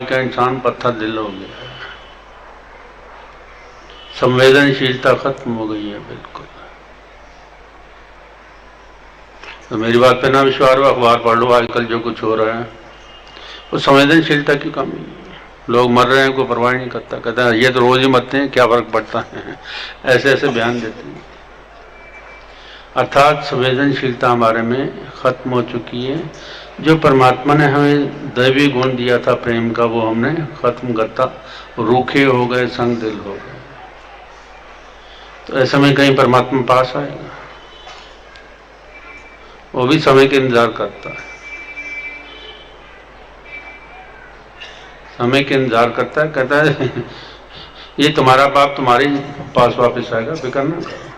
का इंसान पत्थर दिल हो गया है, संवेदनशीलता खत्म हो गई है बिल्कुल। तो मेरी बात पे ना विश्वास हो, अखबार पढ़ लो आजकल जो कुछ हो रहा है वो संवेदनशीलता की कमी है। लोग मर रहे हैं, कोई परवाह नहीं करता, कहते हैं ये तो रोज ही मरते हैं, क्या फर्क पड़ता है, ऐसे ऐसे बयान देते हैं। अर्थात संवेदनशीलता हमारे में खत्म हो चुकी है। जो परमात्मा ने हमें दैवी गुण दिया था प्रेम का, वो हमने खत्म करता, रूखे हो गए, संग दिल हो गए। तो ऐसे में कहीं परमात्मा पास आएगा? वो भी समय के इंतजार करता है, समय के इंतजार करता है, कहता है ये तुम्हारा बाप तुम्हारे पास वापस आएगा, फिक्र ना करो,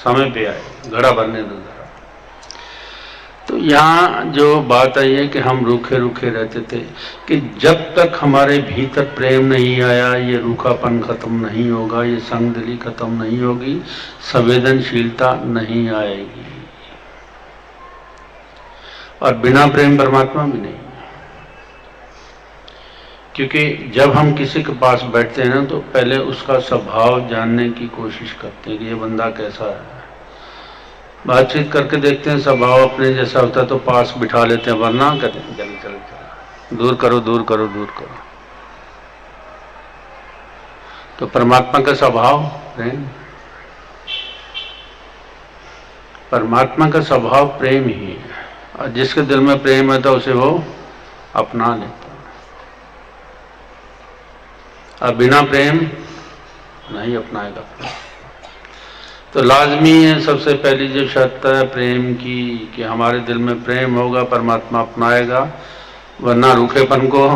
समय पे आएगा, घड़ा भरने दो जरा। तो यहाँ जो बात आई है कि हम रूखे रूखे रहते थे, कि जब तक हमारे भीतर प्रेम नहीं आया, ये रूखापन खत्म नहीं होगा, ये संगदिली खत्म नहीं होगी, संवेदनशीलता नहीं आएगी। और बिना प्रेम परमात्मा भी नहीं। क्योंकि जब हम किसी के पास बैठते हैं ना, तो पहले उसका स्वभाव जानने की कोशिश करते हैं कि ये बंदा कैसा है। बातचीत करके देखते हैं, स्वभाव अपने जैसा होता है तो पास बिठा लेते हैं, वरना कहते हैं चलो चलो चलो, दूर करो दूर करो दूर करो। तो परमात्मा का स्वभाव प्रेम, परमात्मा का स्वभाव प्रेम ही है, और जिसके दिल में प्रेम है तो उसे वो अपना लेता। और बिना प्रेम नहीं अपनाएगा। तो लाजमी है, सबसे पहली जो शर्त है प्रेम की, कि हमारे दिल में प्रेम होगा, परमात्मा अपनाएगा, वरना रूखेपन को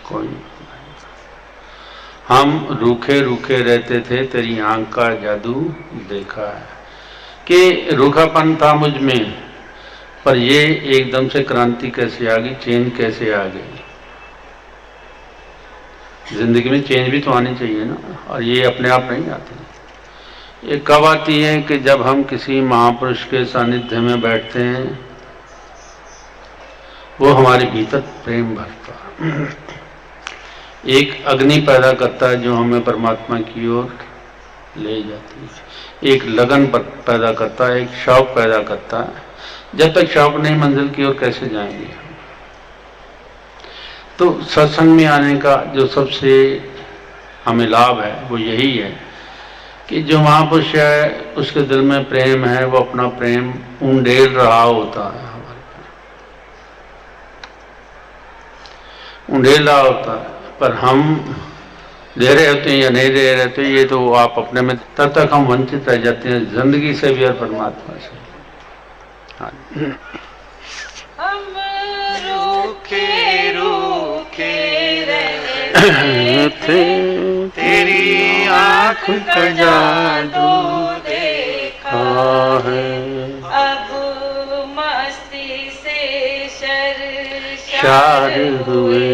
कोई नहीं। हम रूखे रूखे रहते थे, तेरी आंख का जादू देखा है, कि रूखापन था मुझ में, पर ये एकदम से क्रांति कैसे आ गई, चेंज कैसे आ गई। जिंदगी में चेंज भी तो आनी चाहिए ना, और ये अपने आप नहीं आती। ये कब आती है कि जब हम किसी महापुरुष के सानिध्य में बैठते हैं, वो हमारे भीतर प्रेम भरता, एक अग्नि पैदा करता है जो हमें परमात्मा की ओर ले जाती है, एक लगन पैदा करता है, एक शौक पैदा करता है। जब तक शौक नहीं, मंजिल की ओर कैसे जाएंगे। तो सत्संग में आने का जो सबसे हमें लाभ है वो यही है कि जो महापुरुष है उसके दिल में प्रेम है, वो अपना प्रेम उंडेल रहा होता है, उंडेल रहा होता है। पर हम दे रहे होते हैं या नहीं दे रहे होते, ये तो आप अपने में, तब तक हम वंचित रह जाते हैं जिंदगी से भी और परमात्मा से। हाँ, हम रूखे रूखे रहते, तेरी आँख का जादू देखा है, अब मस्ती से शर्शार हुए,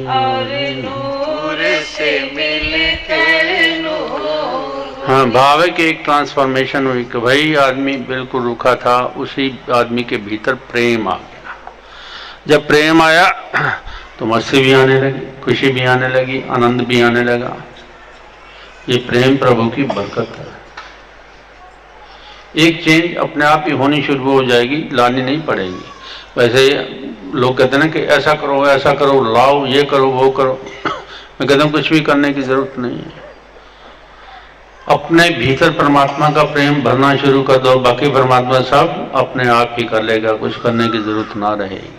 और नूर से मिलकर नूर। हाँ, भाव है कि एक ट्रांसफॉर्मेशन हुई कि भाई आदमी बिल्कुल रूखा था, उसी आदमी के भीतर प्रेम आ गया। जब प्रेम आया तो मस्ती भी आने लगी, खुशी भी आने लगी, आनंद भी आने लगा। ये प्रेम प्रभु की बरकत है। एक चेंज अपने आप ही होनी शुरू हो जाएगी, लानी नहीं पड़ेगी। वैसे लोग कहते हैं ना कि ऐसा करो, लाओ, ये करो, वो करो। मैं कहता हूँ कुछ भी करने की जरूरत नहीं है। अपने भीतर परमात्मा का प्रेम भरना शुरू कर दो, बाकी परमात्मा सब अपने आप ही कर लेगा, कुछ करने की जरूरत ना रहेगी।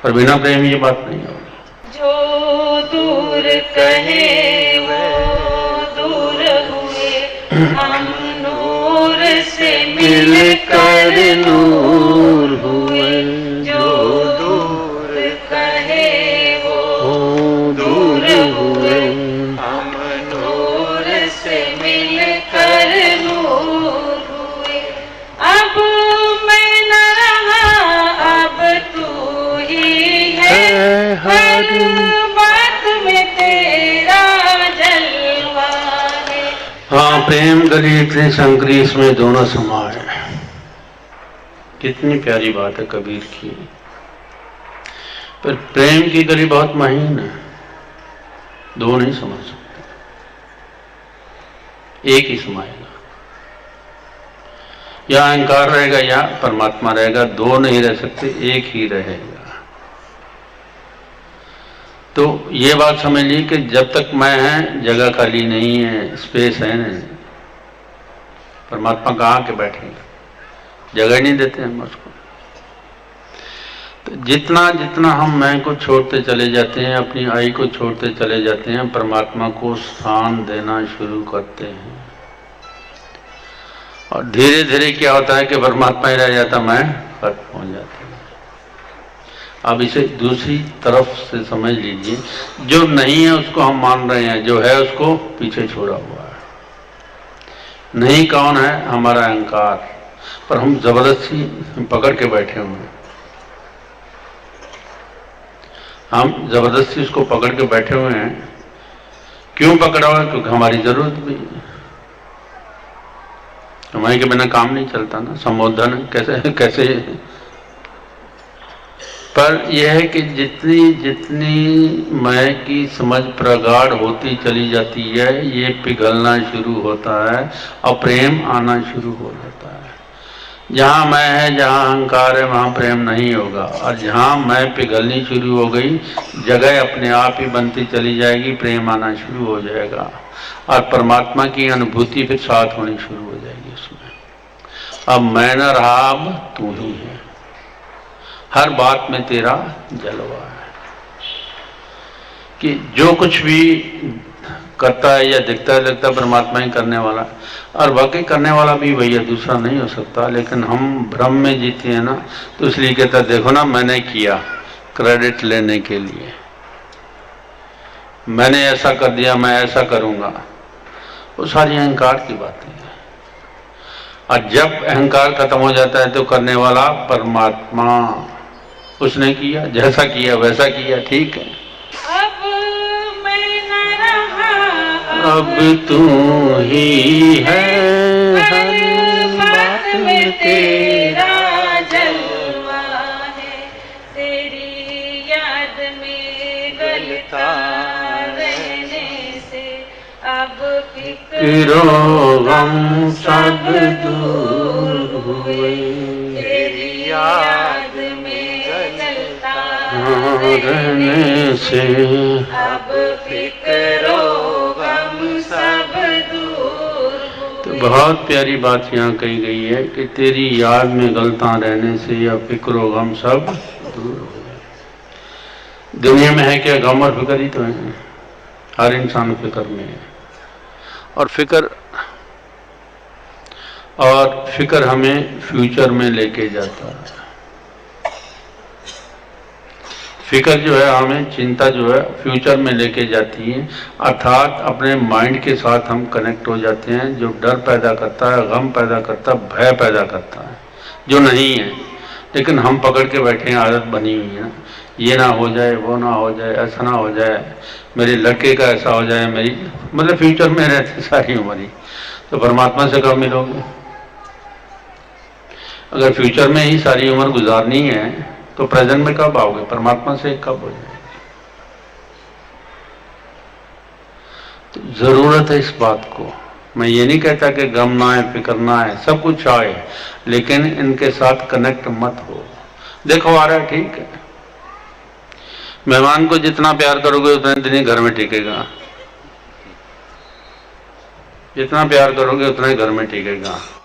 पर बिना प्रेम ये बात नहीं होगी। जो दूर कहे वो दूर हुए, हम नूर से मिलकर नूर हुए। जो दूर कहे वो दूर हुए, हम नूर से मिलकर नूर हुए। अब मैं न रहा, अब तू ही है, हर बात में तेरा जलवा है। हाँ, प्रेम गली इतनी संकरी, इसमें दोनों समा है। कितनी प्यारी बात है कबीर की। पर प्रेम की गली बहुत महीन है, दो नहीं समझ सकते, एक ही समाएगा। या अहंकार रहेगा या परमात्मा रहेगा, दो नहीं रह सकते, एक ही रहेगा। तो ये बात समझ ली कि जब तक मैं है जगह खाली नहीं है, स्पेस है नहीं। परमात्मा कहाँ के बैठेगा, जगह ही नहीं देते हम उसको। तो जितना जितना हम मैं को छोड़ते चले जाते हैं, अपनी आई को छोड़ते चले जाते हैं, परमात्मा को स्थान देना शुरू करते हैं। और धीरे धीरे क्या होता है कि परमात्मा ही रह जाता, मैं खत्म हो जाता है। अब इसे दूसरी तरफ से समझ लीजिए, जो नहीं है उसको हम मान रहे हैं, जो है उसको पीछे छोड़ा हुआ है। नहीं कौन है, हमारा अहंकार, पर हम जबरदस्ती पकड़ के बैठे हुए हैं। हम जबरदस्ती उसको पकड़ के बैठे हुए हैं। क्यों पकड़ा हुआ है? क्योंकि हमारी जरूरत भी है, हमारे के बिना काम नहीं चलता ना, संबोधन कैसे कैसे। पर यह है कि जितनी जितनी मैं की समझ प्रगाढ़ होती चली जाती है, ये पिघलना शुरू होता है और प्रेम आना शुरू हो जाता है। जहाँ मैं है, जहाँ अहंकार है, वहाँ प्रेम नहीं होगा। और जहाँ मैं पिघलनी शुरू हो गई, जगह अपने आप ही बनती चली जाएगी, प्रेम आना शुरू हो जाएगा और परमात्मा की अनुभूति फिर साथ होनी शुरू हो जाएगी उसमें। अब मैं न रहा, अब तू ही है, हर बात में तेरा जलवा है। कि जो कुछ भी करता है या दिखता है, लगता है परमात्मा ही करने वाला, और वाकई करने वाला भी भैया दूसरा नहीं हो सकता। लेकिन हम भ्रम में जीते हैं ना, तो इसलिए कहता देखो ना मैंने किया, क्रेडिट लेने के लिए, मैंने ऐसा कर दिया, मैं ऐसा करूंगा। वो सारी अहंकार की बातें हैं। और जब अहंकार खत्म हो जाता है तो करने वाला परमात्मा, उसने किया, जैसा किया वैसा किया, ठीक है। अब मैं न रहा, अब तू ही है, हर बात में तेरा जलवा है। तेरी याद में गलता रहने से अब फिरो गम सब दूर हुए, तेरी याद में गलता रहने से अब फिक्रो गम सब दूर तो बहुत प्यारी बात यहाँ कही गई है कि तेरी याद में गलता रहने से या फिक्र गम सब दूर हो गए। दुनिया में है क्या, गम और फिक्र ही तो है। हर इंसान फिक्र में है, और फिक्र हमें फ्यूचर में लेके जाता है। फिक्र जो है हमें, चिंता जो है फ्यूचर में लेके जाती है, अर्थात अपने माइंड के साथ हम कनेक्ट हो जाते हैं, जो डर पैदा करता है, गम पैदा करता है, भय पैदा करता है, जो नहीं है। लेकिन हम पकड़ के बैठे हैं, आदत बनी हुई है ना, ये ना हो जाए, वो ना हो जाए, ऐसा ना हो जाए, मेरे लड़के का ऐसा हो जाए, मेरी मतलब फ्यूचर में रहती सारी उम्र ही। तो परमात्मा से कब मिलोगे? अगर फ्यूचर में ही सारी उम्र गुजारनी है तो प्रेजेंट में कब आओगे? परमात्मा से कब हो जाएगी? तो जरूरत है इस बात को। मैं ये नहीं कहता कि गम ना है, फिक्र ना है, सब कुछ आए, लेकिन इनके साथ कनेक्ट मत हो। देखो आ रहा है, ठीक है, मेहमान को जितना प्यार करोगे उतने दिन ही घर में टिकेगा, जितना प्यार करोगे उतना ही घर में टिकेगा।